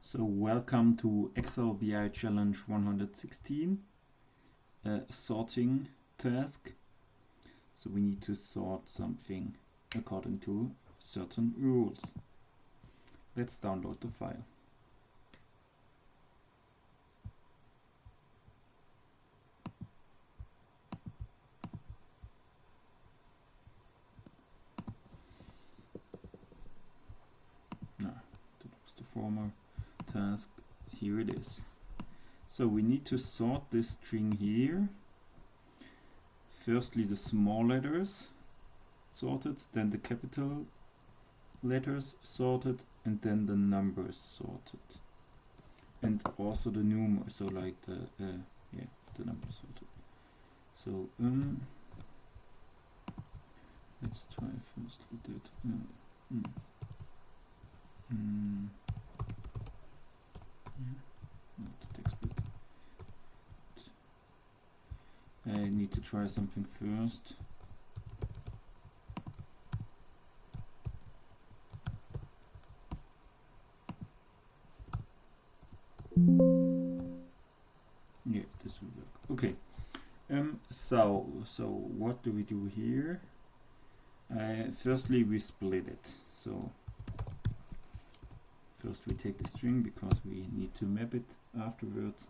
So welcome to Excel BI Challenge 116, sorting task. So we need to sort something according to certain rules. Let's download the file. That was the former task. Here it is. So we need to sort this string here. Firstly the small letters sorted, then the capital letters sorted, and then the numbers sorted, and also the numerals, so like the numbers sorted. So let's try firstly that not the text bit. I need to try something first. Yeah, this will work. Okay. So what do we do here? Firstly, we split it. So first we take the string because we need to map it afterwards.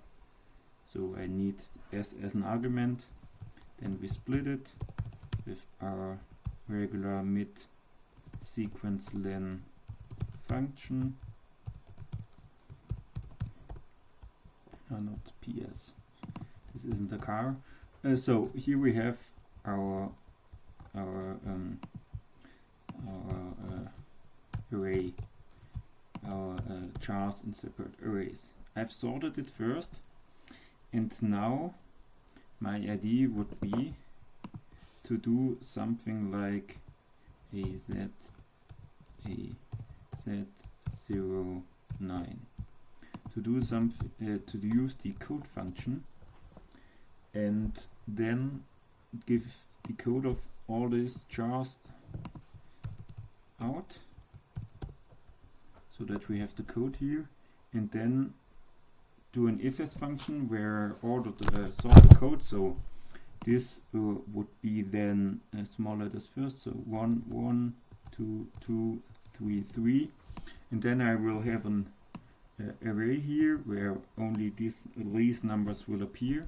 So I need s as an argument. Then we split it with our regular mid sequence len function. Not ps. This isn't a car. So here we have our array, our chars in separate arrays. I've sorted it first, and now my idea would be to do something like a z09. To do something, to use the code function and then give the code of all these chars out, so that we have the code here, and then do an if-else function where order sort the code. So this would be then small letters first, so 1 1 2 2 3 3, and then I will have an array here where only these numbers will appear,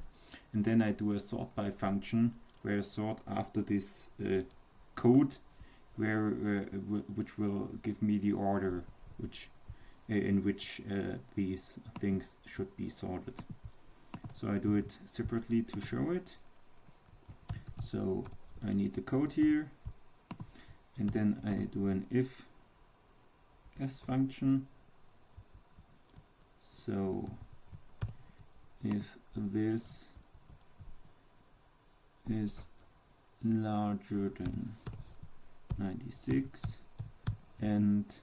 and then I do a SORTBY function where I sort after this code, where which will give me the order in which these things should be sorted. So I do it separately to show it. So I need the code here, and then I do an if-else function. So if this is larger than 96 and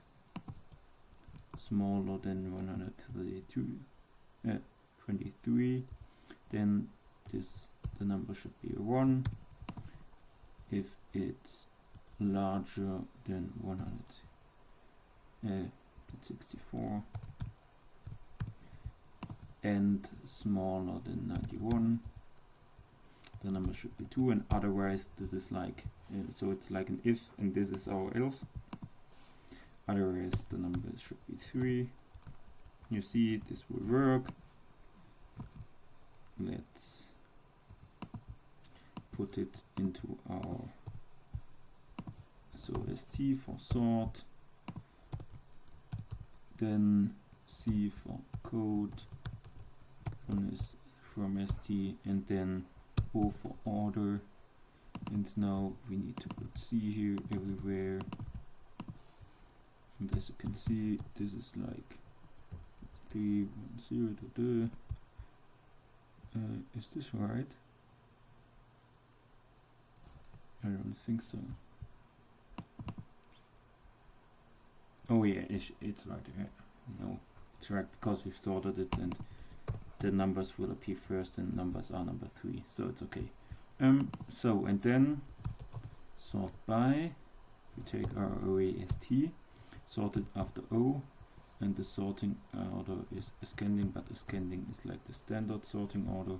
smaller than 123, then the number should be a 1. If it's larger than 164 and smaller than 91, the number should be 2, and otherwise this is like so it's like an if, and this is our else. Otherwise the number should be 3. You see, this will work. Let's put it into our st for sort, then c for code from st, and then o for order. And now we need to put c here everywhere. And as you can see, this is like 310. Is this right? I don't think so. Oh yeah, it's right. No, it's right because we've sorted it, and the numbers will appear first, and numbers are number 3, so it's okay. So, and then sort by, we take our array st, sort it after O, and the sorting order is ascending, but ascending is like the standard sorting order,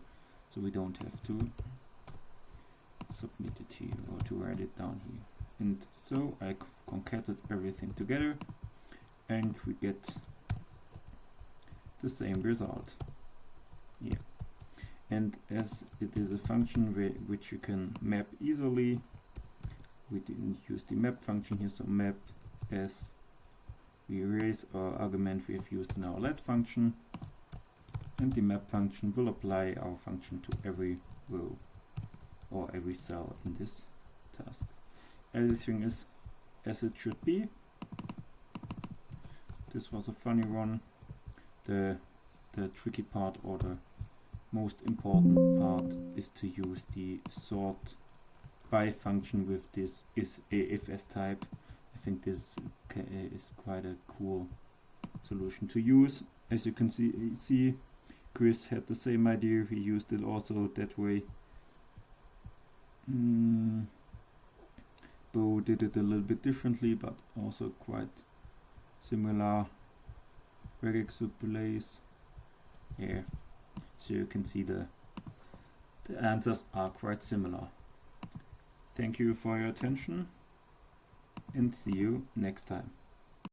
so we don't have to submit it here or to write it down here. And so I concatenated everything together and we get the same result here. And as it is a function which you can map easily, we didn't use the map function here, so map as we erase our argument we have used in our let function, and the map function will apply our function to every row or every cell in this task. Everything is as it should be. This was a funny one. The tricky part, or the most important part, is to use the SORTBY function with this ifs type. I think this is quite a cool solution to use. As you can see, Chris had the same idea. He used it also that way. Bo did it a little bit differently, but also quite similar. Regex would place here, so you can see the answers are quite similar. Thank you for your attention and see you next time.